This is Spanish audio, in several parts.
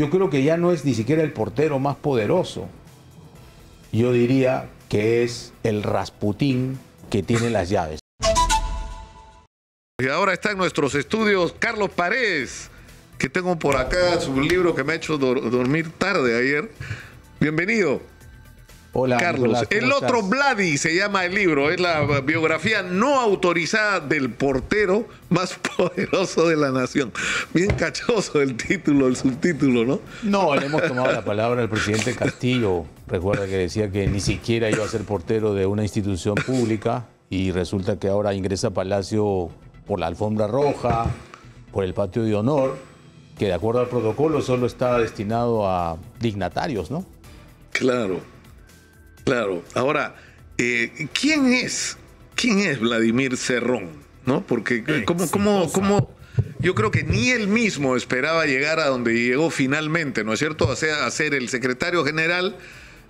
yo creo que ya no es ni siquiera el portero más poderoso. Yo diría que es el Rasputín que tiene las llaves. Y ahora está en nuestros estudios Carlos Paredes, que tengo por acá su libro que me ha hecho dormir tarde ayer. Bienvenido. Hola, Carlos. Nicolás, El otro estás? Vladi se llama el libro, es la biografía no autorizada del portero más poderoso de la nación. Bien cachoso el título, el subtítulo, ¿no? No, le hemos tomado la palabra al presidente Castillo. Recuerda que decía que ni siquiera iba a ser portero de una institución pública y resulta que ahora ingresa a Palacio por la alfombra roja, por el patio de honor, que de acuerdo al protocolo solo está destinado a dignatarios, ¿no? Claro, claro. Ahora, ¿quién es Vladimir Cerrón? ¿No? Porque ¿cómo? Yo creo que ni él mismo esperaba llegar a donde llegó finalmente, ¿no es cierto? A ser el secretario general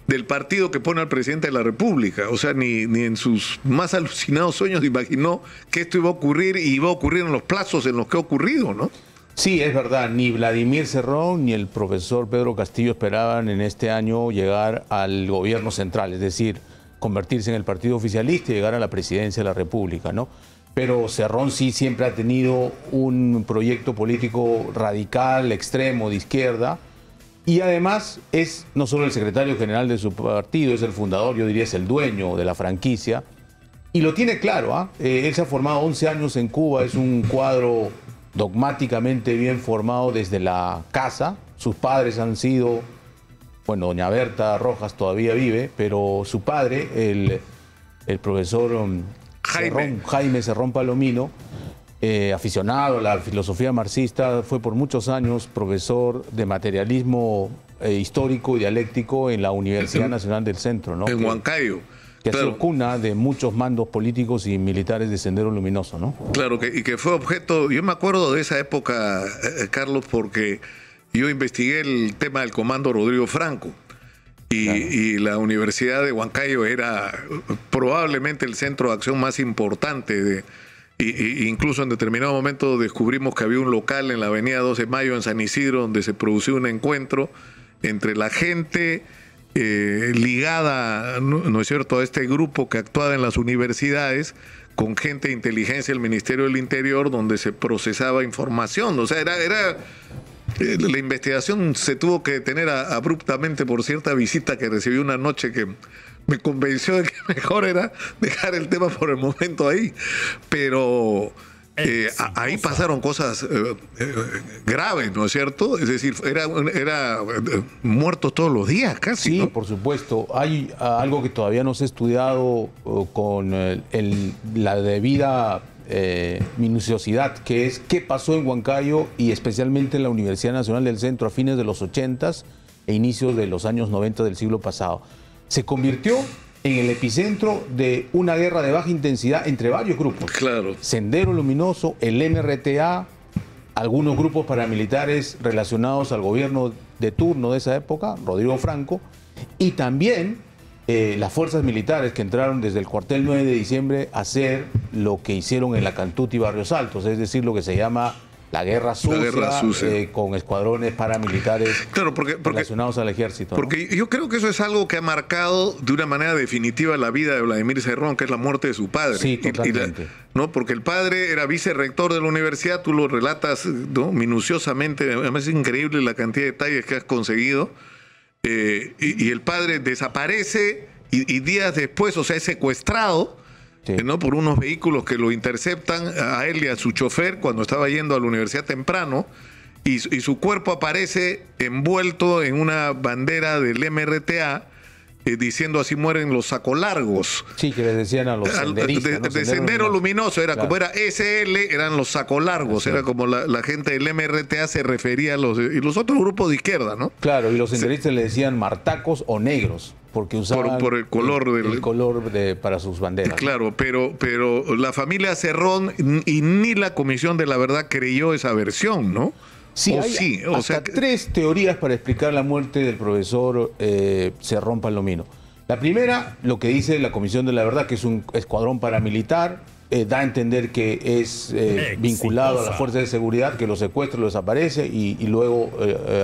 del partido que pone al presidente de la República. O sea, ni en sus más alucinados sueños imaginó que esto iba a ocurrir y iba a ocurrir en los plazos en los que ha ocurrido, ¿no? Sí, es verdad, ni Vladimir Cerrón ni el profesor Pedro Castillo esperaban en este año llegar al gobierno central, es decir, convertirse en el partido oficialista y llegar a la presidencia de la República, ¿no? Pero Cerrón sí siempre ha tenido un proyecto político radical, extremo, de izquierda, y además es no solo el secretario general de su partido, es el fundador, yo diría es el dueño de la franquicia, y lo tiene claro, ¿ah? Él se ha formado 11 años en Cuba, es un cuadro dogmáticamente bien formado desde la casa. Sus padres han sido, bueno, doña Berta Rojas todavía vive, pero su padre, el profesor Jaime Cerrón Palomino, aficionado a la filosofía marxista, fue por muchos años profesor de materialismo histórico y dialéctico en la Universidad Nacional del Centro, ¿no? En Huancayo. Que ha Claro. sido cuna de muchos mandos políticos y militares de Sendero Luminoso, ¿no? Claro, y que fue objeto, yo me acuerdo de esa época, Carlos, porque yo investigué el tema del comando Rodrigo Franco y la Universidad de Huancayo era probablemente el centro de acción más importante y incluso en determinado momento descubrimos que había un local en la avenida 12 de Mayo en San Isidro donde se produció un encuentro entre la gente ligada, ¿no es cierto?, a este grupo que actuaba en las universidades con gente de inteligencia del Ministerio del Interior donde se procesaba información. O sea, la investigación se tuvo que detener abruptamente por cierta visita que recibí una noche que me convenció de que mejor era dejar el tema por el momento ahí. Pero ahí pasaron cosas graves, ¿no es cierto? Es decir, era muertos todos los días casi, Sí, ¿no? por supuesto. Hay algo que todavía no se ha estudiado con la debida minuciosidad, que es qué pasó en Huancayo y especialmente en la Universidad Nacional del Centro a fines de los 80s e inicios de los años 90 del siglo pasado. Se convirtió en el epicentro de una guerra de baja intensidad entre varios grupos. Claro. Sendero Luminoso, el MRTA, algunos grupos paramilitares relacionados al gobierno de turno de esa época, Rodrigo Franco, y también las fuerzas militares que entraron desde el cuartel 9 de diciembre a hacer lo que hicieron en la Cantuta y Barrios Altos, es decir, lo que se llama la guerra sucia, con escuadrones paramilitares relacionados al ejército. Porque yo creo que eso es algo que ha marcado de una manera definitiva la vida de Vladimir Cerrón, que es la muerte de su padre. Sí, totalmente. ¿No? Porque el padre era vicerrector de la universidad, tú lo relatas, ¿no?, minuciosamente, además es increíble la cantidad de detalles que has conseguido, y el padre desaparece y días después, o sea, es secuestrado. Sí. ¿No? Por unos vehículos que lo interceptan a él y a su chofer cuando estaba yendo a la universidad temprano y su cuerpo aparece envuelto en una bandera del MRTA diciendo así mueren los sacolargos. Sí, que les decían a los senderistas. De Sendero Luminoso, era claro. Como era SL, eran los sacolargos, era como la gente del MRTA se refería a y los otros grupos de izquierda, ¿no? Claro, y los senderistas le decían martacos o negros. Porque usaban por el color para sus banderas. Claro, pero la familia Cerrón y ni la Comisión de la Verdad creyó esa versión, ¿no? Sí, hay hasta tres teorías para explicar la muerte del profesor Cerrón Palomino. La primera, lo que dice la Comisión de la Verdad, que es un escuadrón paramilitar da a entender que es vinculado a las fuerzas de seguridad, que lo secuestra, lo desaparece y luego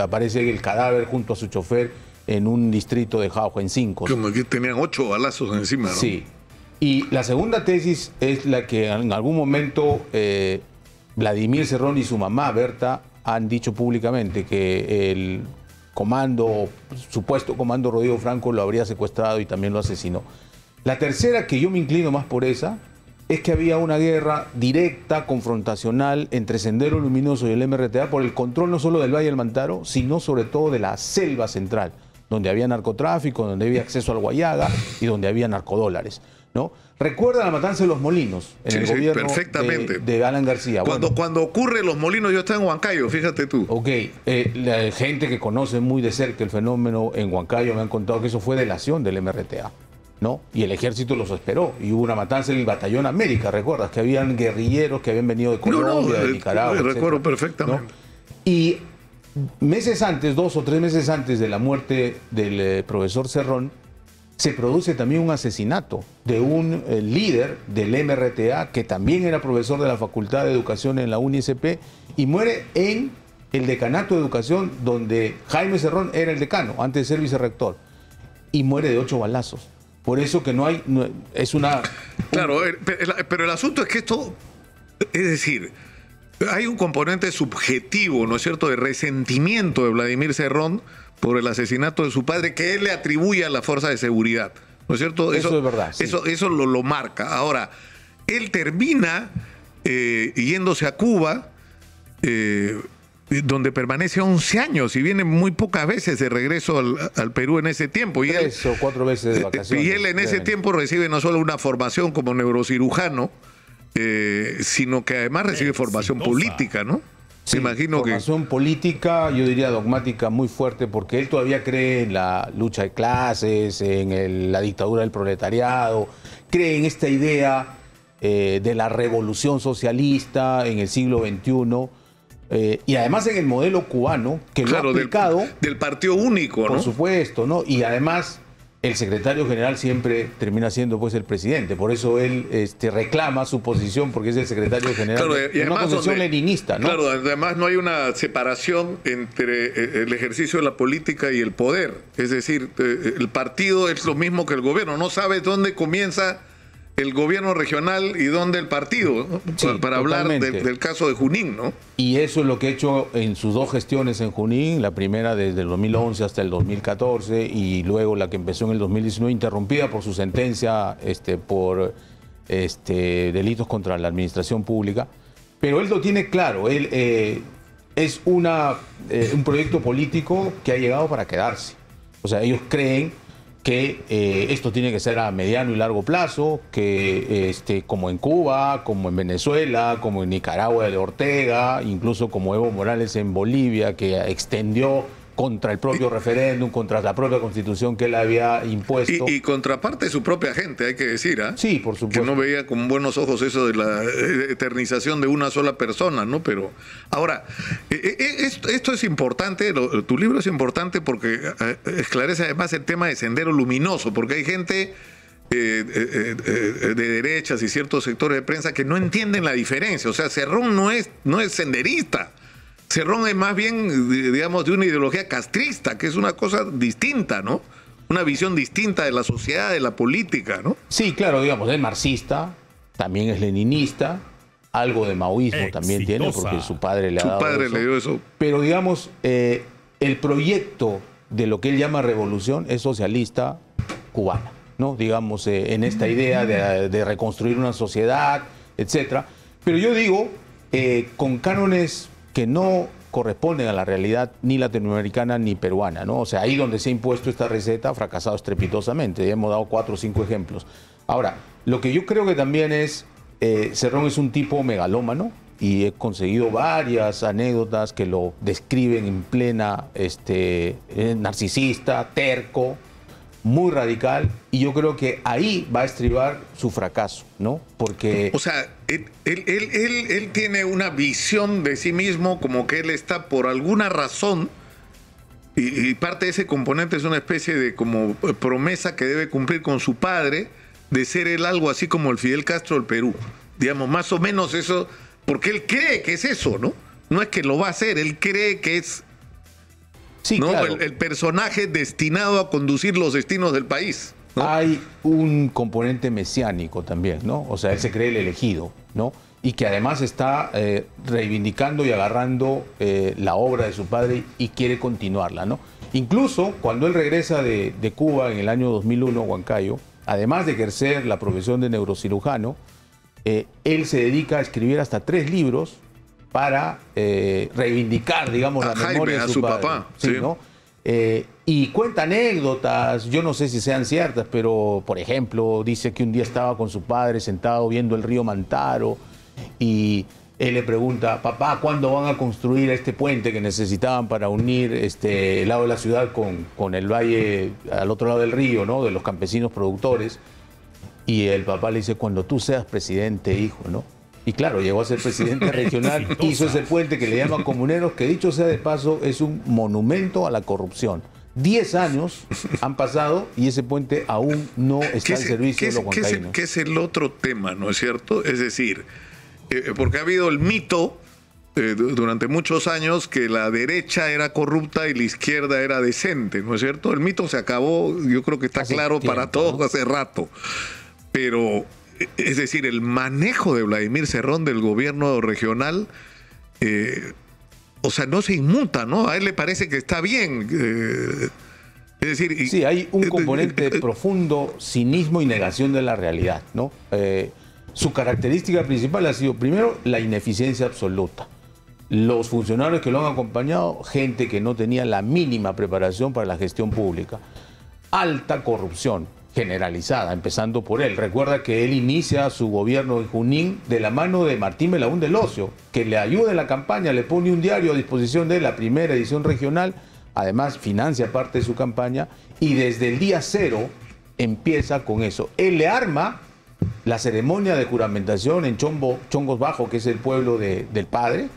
aparece el cadáver junto a su chofer en un distrito de Jauja, en Cinco. Como que tenían 8 balazos encima, ¿no? Sí. Y la segunda tesis es la que en algún momento Vladimir Cerrón y su mamá, Berta, han dicho públicamente que el supuesto comando Rodrigo Franco lo habría secuestrado y también lo asesinó. La tercera, que yo me inclino más por esa, es que había una guerra directa, confrontacional entre Sendero Luminoso y el MRTA por el control no solo del Valle del Mantaro, sino sobre todo de la selva central, donde había narcotráfico, donde había acceso al Guayaga y donde había narcodólares, ¿no? Recuerda la matanza de Los Molinos en el gobierno de Alan García. Cuando ocurre Los Molinos, yo estaba en Huancayo, fíjate tú. Ok, la gente que conoce muy de cerca el fenómeno en Huancayo me han contado que eso fue delación del MRTA, ¿no? Y el ejército los esperó y hubo una matanza en el Batallón América, ¿recuerdas? Que habían guerrilleros que habían venido de Colombia, de Nicaragua, recuerdo etcétera, perfectamente, ¿no? Y meses antes, 2 o 3 meses antes de la muerte del profesor Cerrón, se produce también un asesinato de un líder del MRTA que también era profesor de la Facultad de Educación en la UNICP y muere en el decanato de educación donde Jaime Cerrón era el decano antes de ser vicerrector y muere de 8 balazos. Por eso que es una... Claro, pero el asunto es que esto, es decir, hay un componente subjetivo, ¿no es cierto?, de resentimiento de Vladimir Cerrón por el asesinato de su padre que él le atribuye a la fuerza de seguridad, ¿no es cierto? Eso es verdad. Sí. Eso lo marca. Ahora, él termina yéndose a Cuba, donde permanece 11 años y viene muy pocas veces de regreso al Perú en ese tiempo. Y 3 o 4 veces de vacaciones. Y él en ese tiempo recibe no solo una formación como neurocirujano, sino que además recibe formación política, ¿no? Sí, imagino formación política, yo diría dogmática muy fuerte, porque él todavía cree en la lucha de clases, en la dictadura del proletariado, cree en esta idea de la revolución socialista en el siglo XXI, y además en el modelo cubano, que lo ha aplicado... Del partido único, ¿no? Por supuesto, ¿no? Y además... el secretario general siempre termina siendo pues el presidente, por eso él reclama su posición porque es el secretario general. Claro, y una posición leninista, ¿no? Claro, además no hay una separación entre el ejercicio de la política y el poder, es decir, el partido es lo mismo que el gobierno, no sabe dónde comienza el gobierno regional y dónde el partido, ¿no? Sí, para hablar del caso de Junín, ¿no? Y eso es lo que ha hecho en sus 2 gestiones en Junín, la primera desde el 2011 hasta el 2014 y luego la que empezó en el 2019, interrumpida por su sentencia por delitos contra la administración pública. Pero él lo tiene claro, él es un proyecto político que ha llegado para quedarse. O sea, ellos creen que esto tiene que ser a mediano y largo plazo, que como en Cuba, como en Venezuela, como en Nicaragua de Ortega, incluso como Evo Morales en Bolivia, que extendió contra el propio referéndum, contra la propia constitución que él había impuesto. Y contra parte de su propia gente, hay que decir, ¿ah? Sí, por supuesto. Que no veía con buenos ojos eso de la eternización de una sola persona, ¿no? Pero ahora, esto es importante, tu libro es importante porque esclarece además el tema de Sendero Luminoso, porque hay gente de derechas y ciertos sectores de prensa que no entienden la diferencia. O sea, Cerrón no es senderista. Cerrón es más bien, digamos, de una ideología castrista, que es una cosa distinta, ¿no? Una visión distinta de la sociedad, de la política, ¿no? Sí, claro, digamos, es marxista, también es leninista, algo de maoísmo también tiene, porque su padre le ha dado eso. Le dio eso. Pero, digamos, el proyecto de lo que él llama revolución es socialista cubana, ¿no? Digamos, en esta idea de reconstruir una sociedad, etcétera. Pero yo digo, con cánones que no corresponden a la realidad ni latinoamericana ni peruana, ¿no? O sea, ahí donde se ha impuesto esta receta ha fracasado estrepitosamente. Ya hemos dado 4 o 5 ejemplos. Ahora, lo que yo creo que también es, Cerrón es un tipo megalómano y he conseguido varias anécdotas que lo describen en plena narcisista, terco, muy radical, y yo creo que ahí va a estribar su fracaso, ¿no? Porque... O sea, él tiene una visión de sí mismo como que él está por alguna razón, y parte de ese componente es una especie de como promesa que debe cumplir con su padre, de ser él algo así como el Fidel Castro del Perú. Digamos, más o menos eso, porque él cree que es eso, ¿no? No es que lo va a hacer, él cree que es, Sí, ¿no? claro. El personaje destinado a conducir los destinos del país, ¿no? Hay un componente mesiánico también, ¿no? O sea, él se cree el elegido, ¿no? Y que además está reivindicando y agarrando la obra de su padre y quiere continuarla, ¿no? Incluso cuando él regresa de Cuba en el año 2001 a Huancayo, además de ejercer la profesión de neurocirujano, él se dedica a escribir hasta 3 libros para reivindicar, digamos, A la Jaime, memoria a de su padre. papá, Sí, sí. ¿no? Y cuenta anécdotas, yo no sé si sean ciertas, pero por ejemplo dice que un día estaba con su padre sentado viendo el río Mantaro y él le pregunta: papá, ¿cuándo van a construir este puente que necesitaban para unir el lado de la ciudad con el valle al otro lado del río, ¿no? De los campesinos productores? Y el papá le dice: cuando tú seas presidente, hijo, ¿no? Y claro, llegó a ser presidente regional, hizo ese puente que le llaman Comuneros, que dicho sea de paso, es un monumento a la corrupción. 10 años han pasado y ese puente aún no está al servicio de los huancaínos. ¿Qué es el otro tema, no es cierto? Es decir, porque ha habido el mito durante muchos años que la derecha era corrupta y la izquierda era decente, ¿no es cierto? El mito se acabó, yo creo que está Hace claro tiempo, para todos, ¿no? hace rato. Pero, es decir, el manejo de Vladimir Cerrón del gobierno regional, o sea, no se inmuta, ¿no? A él le parece que está bien. Es decir, Sí, hay un componente de profundo cinismo y negación de la realidad, ¿no? Su característica principal ha sido, primero, la ineficiencia absoluta. Los funcionarios que lo han acompañado, gente que no tenía la mínima preparación para la gestión pública. Alta corrupción generalizada, empezando por él. Recuerda que él inicia su gobierno en Junín de la mano de Martín Belaúnde del Ocio, que le ayuda en la campaña, le pone un diario a disposición de él, la primera edición regional, además financia parte de su campaña, y desde el día 0 empieza con eso. Él le arma la ceremonia de juramentación en Chongos Bajo, que es el pueblo del padre,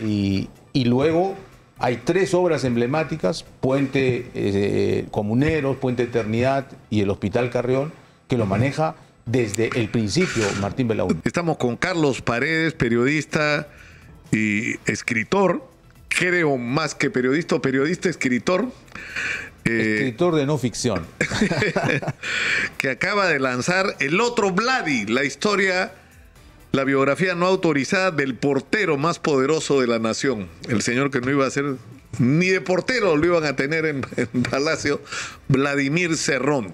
y luego hay 3 obras emblemáticas: Puente Comuneros, Puente Eternidad y el Hospital Carrión, que lo maneja desde el principio Martín Belaúnde. estamos con Carlos Paredes, periodista y escritor, creo más que periodista, escritor. Escritor de no ficción. Que acaba de lanzar El Otro Vladi, la historia, la biografía no autorizada del portero más poderoso de la nación. El señor que no iba a ser ni de portero, lo iban a tener en Palacio, Vladimir Cerrón.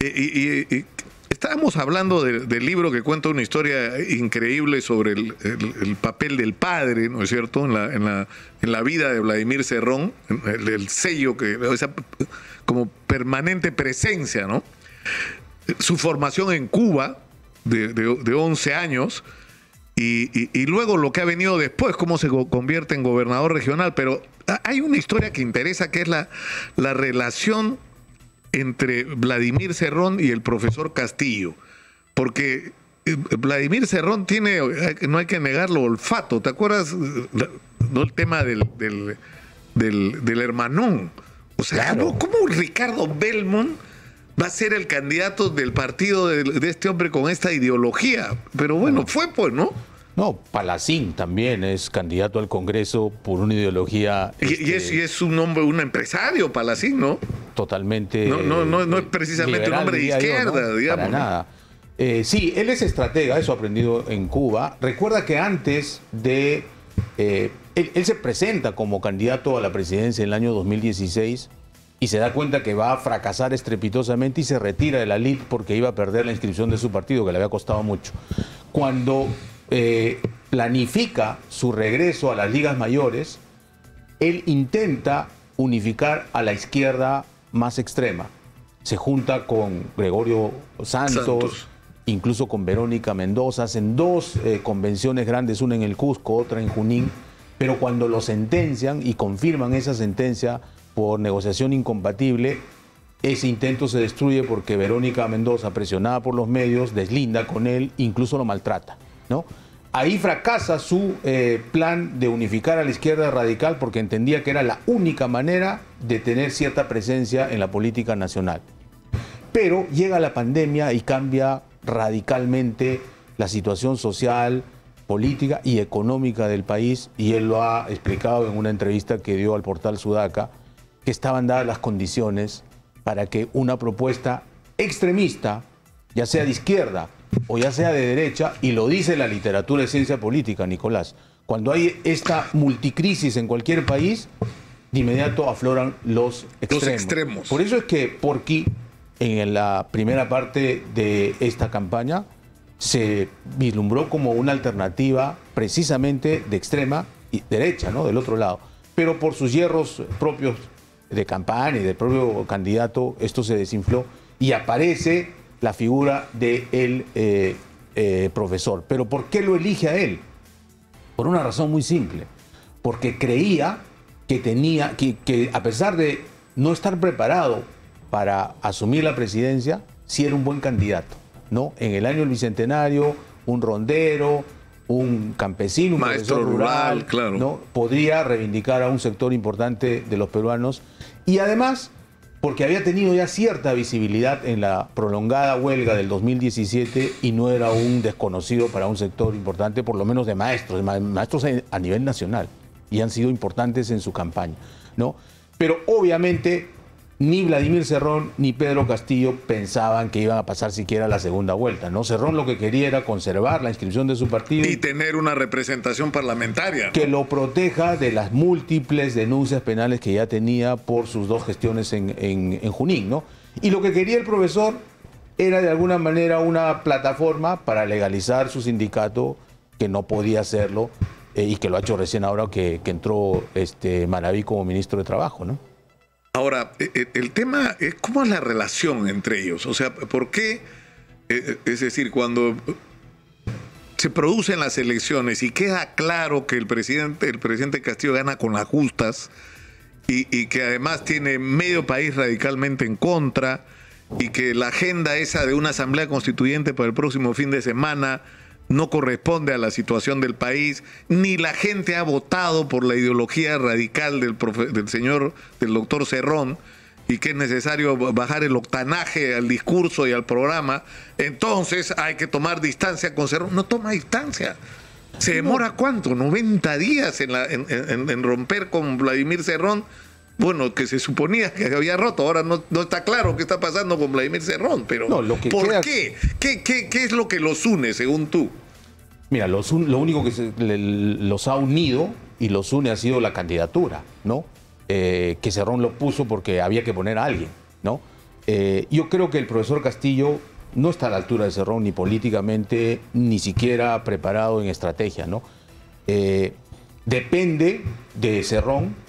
Y estábamos hablando del libro que cuenta una historia increíble sobre el papel del padre, ¿no es cierto?, en la vida de Vladimir Cerrón, el sello, esa como permanente presencia, ¿no? Su formación en Cuba de 11 años y luego lo que ha venido después, cómo se convierte en gobernador regional. Pero hay una historia que interesa, que es la relación entre Vladimir Cerrón y el profesor Castillo, porque Vladimir Cerrón tiene, no hay que negarlo, olfato. ¿Te acuerdas? ¿No? El tema del hermanón. O sea, Claro. ¿cómo Ricardo Belmont va a ser el candidato del partido de este hombre con esta ideología? Pero bueno, fue pues, ¿no? No, Palacín también es candidato al Congreso por una ideología Y es un hombre, un empresario, Palacín, ¿no? totalmente... No es precisamente liberal, un hombre de diría yo, izquierda, ¿no? digamos. Para ¿no? nada. Sí, él es estratega, eso aprendido en Cuba. Recuerda que antes de... él se presenta como candidato a la presidencia en el año 2016 y se da cuenta que va a fracasar estrepitosamente y se retira de la LID porque iba a perder la inscripción de su partido, que le había costado mucho. Cuando planifica su regreso a las ligas mayores, él intenta unificar a la izquierda más extrema. Se junta con Gregorio Santos, incluso con Verónica Mendoza, hacen 2 convenciones grandes, una en el Cusco, otra en Junín, pero cuando lo sentencian y confirman esa sentencia por negociación incompatible, ese intento se destruye porque Verónica Mendoza, presionada por los medios, deslinda con él, incluso lo maltrata, ¿no? Ahí fracasa su plan de unificar a la izquierda radical porque entendía que era la única manera de tener cierta presencia en la política nacional. Pero llega la pandemia y cambia radicalmente la situación social, política y económica del país, y él lo ha explicado en una entrevista que dio al portal Sudaca, que estaban dadas las condiciones para que una propuesta extremista, ya sea de izquierda o ya sea de derecha, y lo dice la literatura de ciencia política, Nicolás, cuando hay esta multicrisis en cualquier país, de inmediato afloran los extremos. Por eso es que Porqui, en la primera parte de esta campaña, se vislumbró como una alternativa precisamente de extrema y derecha, ¿no? Del otro lado. Pero por sus hierros propios de campaña y del propio candidato, esto se desinfló y aparece la figura del profesor. ¿Pero por qué lo elige a él? Por una razón muy simple. Porque creía que tenía, que a pesar de no estar preparado para asumir la presidencia, sí era un buen candidato, ¿no? En el año del Bicentenario, un rondero, un campesino, un maestro rural, claro, ¿no? Podría reivindicar a un sector importante de los peruanos. Y además, porque había tenido ya cierta visibilidad en la prolongada huelga del 2017 y no era un desconocido para un sector importante, por lo menos de maestros a nivel nacional, y han sido importantes en su campaña, ¿no? Pero obviamente ni Vladimir Cerrón ni Pedro Castillo pensaban que iban a pasar siquiera la segunda vuelta, ¿no? Cerrón lo que quería era conservar la inscripción de su partido y tener una representación parlamentaria, ¿no?, que lo proteja de las múltiples denuncias penales que ya tenía por sus dos gestiones en Junín, ¿no? Y lo que quería el profesor era de alguna manera una plataforma para legalizar su sindicato, que no podía hacerlo, y que lo ha hecho recién ahora que entró Maraví como ministro de Trabajo, ¿no? Ahora, el tema es cómo es la relación entre ellos. O sea, ¿por qué? Es decir, cuando se producen las elecciones y queda claro que el presidente Castillo gana con las justas y que además tiene medio país radicalmente en contra, y que la agenda esa de una asamblea constituyente para el próximo fin de semana no corresponde a la situación del país, ni la gente ha votado por la ideología radical del doctor Cerrón, y que es necesario bajar el octanaje al discurso y al programa, entonces hay que tomar distancia con Cerrón. No toma distancia. ¿Se demora cuánto? 90 días en romper con Vladimir Cerrón. Bueno, que se suponía que había roto. Ahora no está claro qué está pasando con Vladimir Cerrón, pero no, ¿por qué? ¿Qué es lo que los une, según tú? Mira, lo único que los ha unido y los une ha sido la candidatura, ¿no? Que Cerrón lo puso porque había que poner a alguien, ¿no? Yo creo que el profesor Castillo no está a la altura de Cerrón ni políticamente, ni siquiera preparado en estrategia, ¿no? Depende de Cerrón,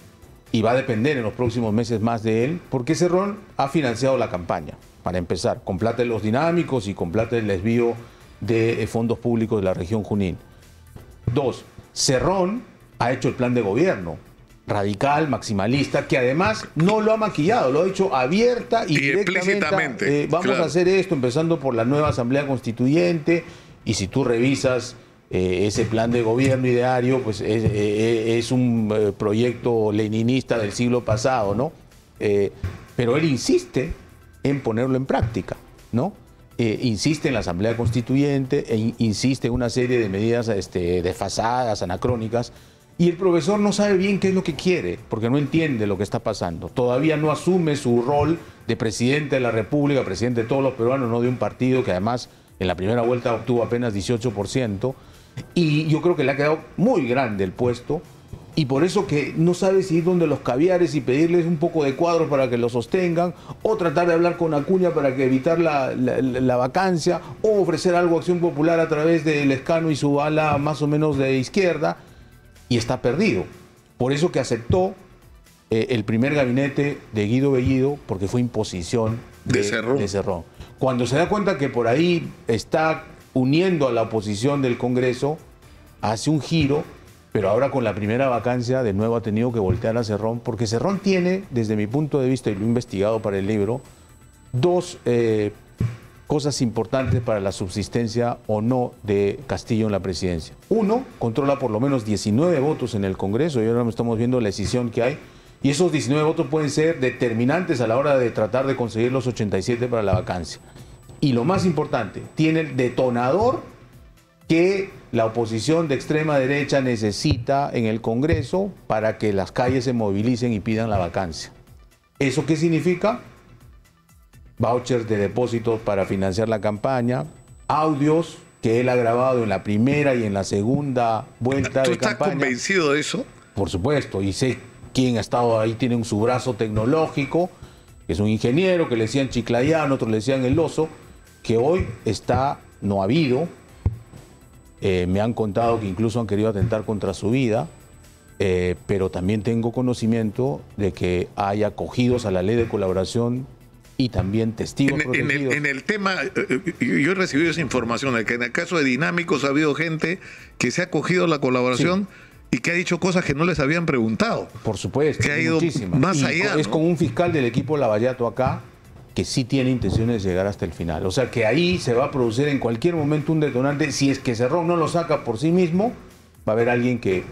y va a depender en los próximos meses más de él, porque Cerrón ha financiado la campaña, para empezar, con plata de los dinámicos y con plata del desvío de fondos públicos de la región Junín. 2, Cerrón ha hecho el plan de gobierno, radical, maximalista, que además no lo ha maquillado, lo ha hecho abierta y directamente. Vamos a hacer esto, empezando por la nueva Asamblea Constituyente, y si tú revisas ese plan de gobierno ideario, pues es un proyecto leninista del siglo pasado, ¿no? Pero él insiste en ponerlo en práctica, ¿no? Insiste en la Asamblea Constituyente, insiste en una serie de medidas desfasadas, anacrónicas, y el profesor no sabe bien qué es lo que quiere, porque no entiende lo que está pasando. Todavía no asume su rol de presidente de la República, presidente de todos los peruanos, no de un partido que además en la primera vuelta obtuvo apenas 18%, y yo creo que le ha quedado muy grande el puesto, y por eso que no sabe si ir donde los caviares y pedirles un poco de cuadros para que lo sostengan, o tratar de hablar con Acuña para que evitar la vacancia, o ofrecer algo a Acción Popular a través de Lescano y su ala más o menos de izquierda, y está perdido. Por eso que aceptó el primer gabinete de Guido Bellido, porque fue imposición de Cerrón. Cuando se da cuenta que por ahí está uniendo a la oposición del Congreso, hace un giro, pero ahora con la primera vacancia de nuevo ha tenido que voltear a Cerrón, porque Cerrón tiene, desde mi punto de vista, y lo he investigado para el libro, dos cosas importantes para la subsistencia o no de Castillo en la presidencia. Uno, controla por lo menos 19 votos en el Congreso, y ahora estamos viendo la decisión que hay, y esos 19 votos pueden ser determinantes a la hora de tratar de conseguir los 87 para la vacancia. Y lo más importante, tiene el detonador que la oposición de extrema derecha necesita en el Congreso para que las calles se movilicen y pidan la vacancia. ¿Eso qué significa? Vouchers de depósitos para financiar la campaña, audios que él ha grabado en la primera y en la segunda vuelta de campaña. ¿Tú estás convencido de eso? Por supuesto, y sé quién ha estado ahí, tiene su brazo tecnológico, que es un ingeniero, que le decían Chiclayano, otros le decían El Oso, que hoy está, no ha habido, me han contado que incluso han querido atentar contra su vida, pero también tengo conocimiento de que hay acogidos a la ley de colaboración y también testigos protegidos. En el tema, yo he recibido esa información, de que en el caso de Dinámicos ha habido gente que se ha acogido a la colaboración y que ha dicho cosas que no les habían preguntado. Por supuesto, que ha ido más allá. Es con un fiscal del equipo Lavallato acá que sí tiene intenciones de llegar hasta el final. O sea que ahí se va a producir en cualquier momento un detonante. Si es que Cerrón no lo saca por sí mismo, va a haber alguien que...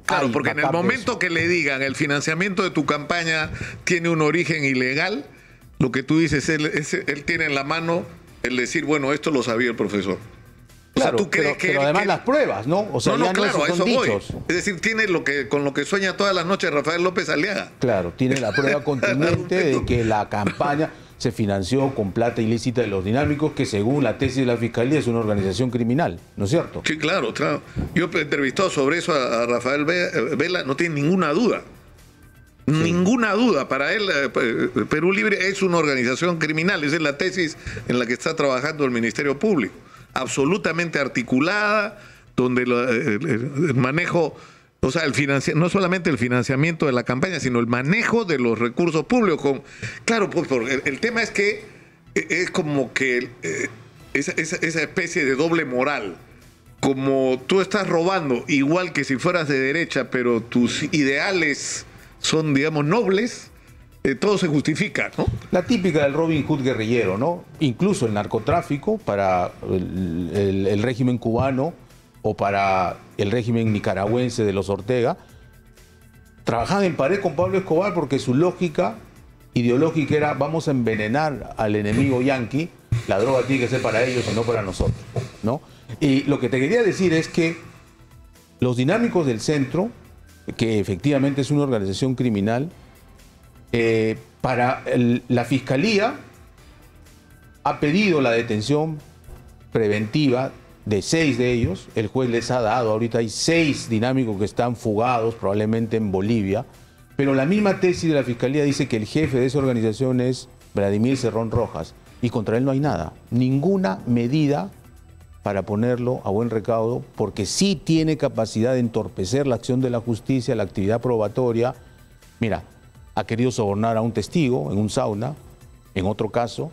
Claro, porque en el momento que le digan el financiamiento de tu campaña tiene un origen ilegal, lo que tú dices, él tiene en la mano el decir, bueno, esto lo sabía el profesor. Claro, o sea, ¿tú crees pero además las pruebas, ¿no? O sea, no, ya claro, no a son eso voy. dichos. Es decir, tiene con lo que sueña todas las noches Rafael López Aliaga. Claro, tiene la prueba contundente de que la campaña se financió con plata ilícita de los Dinámicos, que según la tesis de la Fiscalía es una organización criminal, ¿no es cierto? Sí, claro, claro. Yo he entrevistado sobre eso a Rafael Vela, no tiene ninguna duda. Sí. Ninguna duda. Para él, Perú Libre es una organización criminal. Esa es la tesis en la que está trabajando el Ministerio Público. Absolutamente articulada, donde el manejo, o sea, no solamente el financiamiento de la campaña, sino el manejo de los recursos públicos. Claro, pues el tema es que es como que esa especie de doble moral. Como tú estás robando, igual que si fueras de derecha, pero tus ideales son, digamos, nobles, todo se justifica, ¿no? La típica del Robin Hood guerrillero, ¿no? Incluso el narcotráfico para el régimen cubano o para el régimen nicaragüense de los Ortega, trabajaban en pared con Pablo Escobar porque su lógica ideológica era vamos a envenenar al enemigo yanqui, la droga tiene que ser para ellos y no para nosotros, ¿no? Y lo que te quería decir es que los Dinámicos del Centro, que efectivamente es una organización criminal, la Fiscalía ha pedido la detención preventiva de 6 de ellos. El juez les ha dado, ahorita hay 6 dinámicos que están fugados, probablemente en Bolivia, pero la misma tesis de la Fiscalía dice que el jefe de esa organización es Vladimir Cerrón Rojas y contra él no hay nada, ninguna medida para ponerlo a buen recaudo, porque sí tiene capacidad de entorpecer la acción de la justicia, la actividad probatoria. Mira, ha querido sobornar a un testigo en un sauna, en otro caso.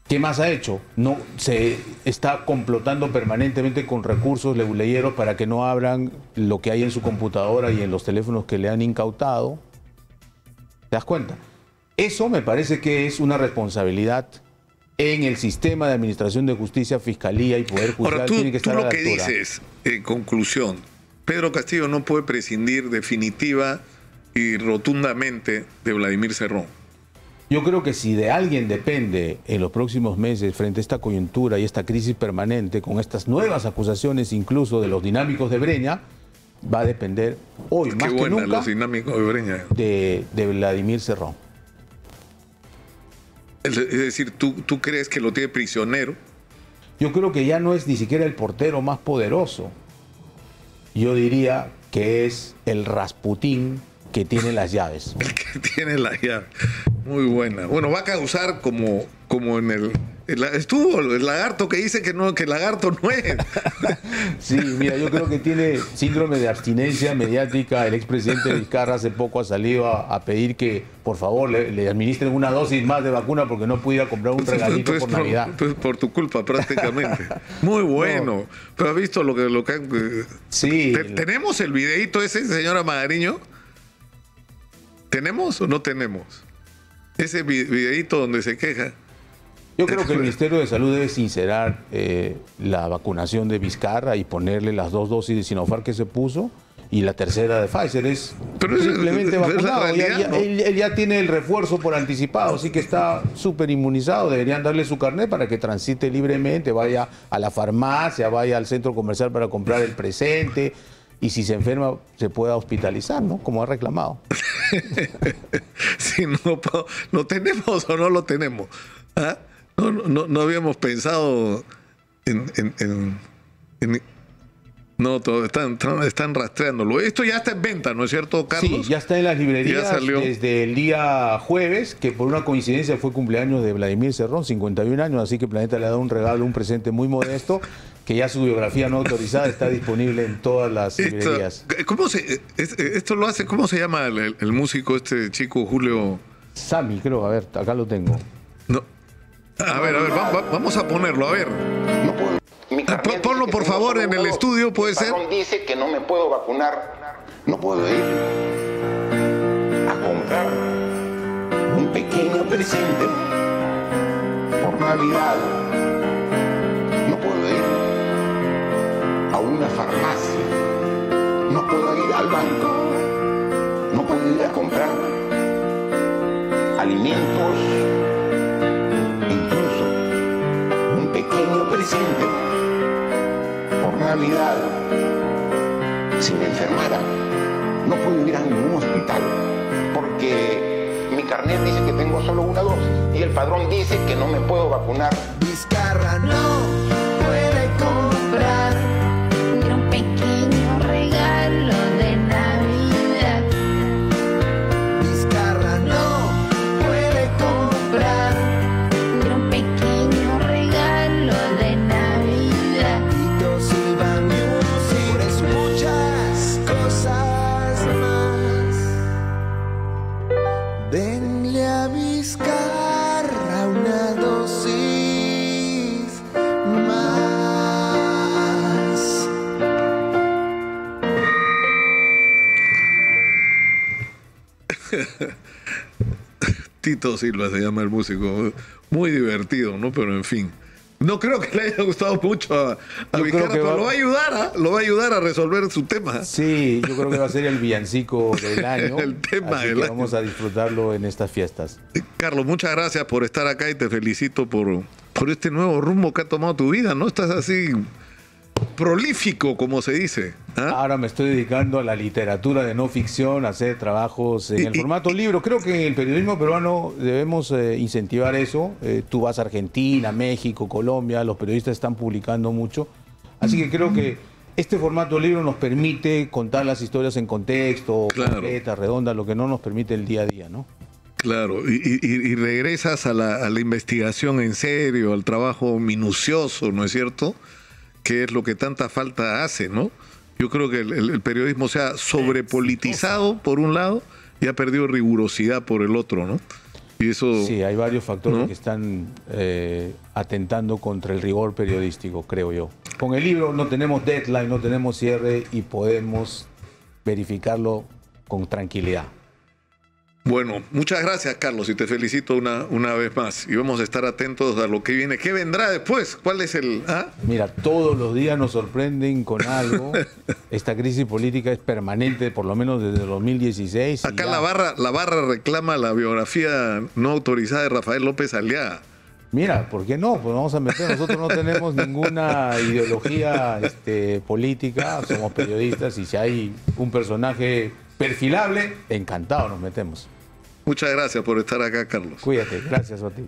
¿Qué más ha hecho? No, se está complotando permanentemente con recursos leguleyeros para que no abran lo que hay en su computadora y en los teléfonos que le han incautado. ¿Te das cuenta? Eso me parece que es una responsabilidad en el sistema de administración de justicia, fiscalía y poder judicial. Ahora, tiene que estar tú a lo la que altura. dices, en conclusión, Pedro Castillo no puede prescindir definitiva y rotundamente de Vladimir Cerrón. Yo creo que si de alguien depende en los próximos meses frente a esta coyuntura y esta crisis permanente, con estas nuevas acusaciones incluso de los Dinámicos de Breña, va a depender hoy más que nunca los Dinámicos de Breña. De Vladimir Cerrón. Es decir, ¿tú crees que lo tiene prisionero? Yo creo que ya no es ni siquiera el portero más poderoso. Yo diría que es el Rasputín que tiene las llaves. El que tiene las llaves. Muy buena. Bueno, va a causar como en estuvo el lagarto que dice que no, que lagarto no es. Sí, mira, yo creo que tiene síndrome de abstinencia mediática. El expresidente Vizcarra hace poco ha salido a pedir que, por favor, le administren una dosis más de vacuna porque no pudiera comprar un regalito por Navidad. Por tu culpa, prácticamente. Muy bueno. No. Pero has visto lo que sí. ¿Tenemos el videíto ese, señora Magariño? ¿Tenemos o no tenemos? Ese videíto donde se queja. Yo creo que el Ministerio de Salud debe sincerar la vacunación de Vizcarra y ponerle las 2 dosis de Sinopharm que se puso y la tercera de Pfizer. Es Pero simplemente es la vacunado. realidad, ¿no? Él ya tiene el refuerzo por anticipado, así que está súper inmunizado. Deberían darle su carnet para que transite libremente, vaya a la farmacia, vaya al centro comercial para comprar el presente. Y si se enferma, se pueda hospitalizar, ¿no? Como ha reclamado. Si no tenemos o no lo tenemos. ¿Ah? No habíamos pensado no, están rastreándolo. Esto ya está en venta, ¿no es cierto, Carlos? Sí, ya está en las librerías Ya salió. desde el día jueves, que por una coincidencia fue cumpleaños de Vladimir Cerrón, 51 años, así que Planeta le ha dado un regalo, un presente muy modesto, que ya su biografía no autorizada está disponible en todas las librerías. Esto lo hace, ¿cómo se llama el músico, este chico Julio? Sami, creo, a ver, acá lo tengo. No. A ver, vamos a ponerlo, a ver. No puedo. Ponlo por favor en el estudio, ¿puede ser? Dice que no me puedo vacunar. No puedo ir a comprar un pequeño presente por Navidad. No puedo ir a una farmacia. No puedo ir al banco. No puedo ir a comprar alimentos. Incluso un pequeño presente por Navidad. Si me enfermara, no puedo ir a ningún hospital porque mi carnet dice que tengo solo una dosis y el padrón dice que no me puedo vacunar. Vizcarra no puede comprar ni un pequeño regalo de Navidad. Vizcarra no puede comprar ni un pequeño regalo de Navidad. Tito Silva Music, por muchas cosas más. Denle a Vizcarra una dosis más. Tito Silva se llama el músico. Muy divertido, ¿no? Pero en fin. No creo que le haya gustado mucho a Yo Vizcarra, creo que pero lo va a ayudar, lo va a ayudar a resolver su tema. Sí, yo creo que va a ser el villancico del año. El tema así del que año. vamos a disfrutarlo en estas fiestas. Carlos, muchas gracias por estar acá y te felicito por este nuevo rumbo que ha tomado tu vida, ¿no? Estás así prolífico, como se dice. ¿Ah? Ahora me estoy dedicando a la literatura de no ficción, a hacer trabajos en el formato libro. Creo que en el periodismo peruano debemos incentivar eso. Tú vas a Argentina, México, Colombia, los periodistas están publicando mucho. Así que creo que este formato libro nos permite contar las historias en contexto, Claro. concretas, redondas, lo que no nos permite el día a día, ¿no? Claro, y regresas a la investigación en serio, al trabajo minucioso, ¿no es cierto? Que es lo que tanta falta hace, ¿no? Yo creo que el periodismo se ha sobrepolitizado por un lado y ha perdido rigurosidad por el otro, ¿no? Y eso... Sí, hay varios factores ¿no? que están atentando contra el rigor periodístico, creo yo. Con el libro no tenemos deadline, no tenemos cierre y podemos verificarlo con tranquilidad. Bueno, muchas gracias, Carlos, y te felicito una vez más. Y vamos a estar atentos a lo que viene. ¿Qué vendrá después? ¿Cuál es el...? ¿Ah? Mira, todos los días nos sorprenden con algo. Esta crisis política es permanente, por lo menos desde 2016. Acá la barra reclama la biografía no autorizada de Rafael López Aliaga. Mira, ¿por qué no? Pues vamos a meter. Nosotros no tenemos ninguna ideología política, somos periodistas y si hay un personaje perfilable, encantado nos metemos. Muchas gracias por estar acá, Carlos. Cuídate, gracias a ti.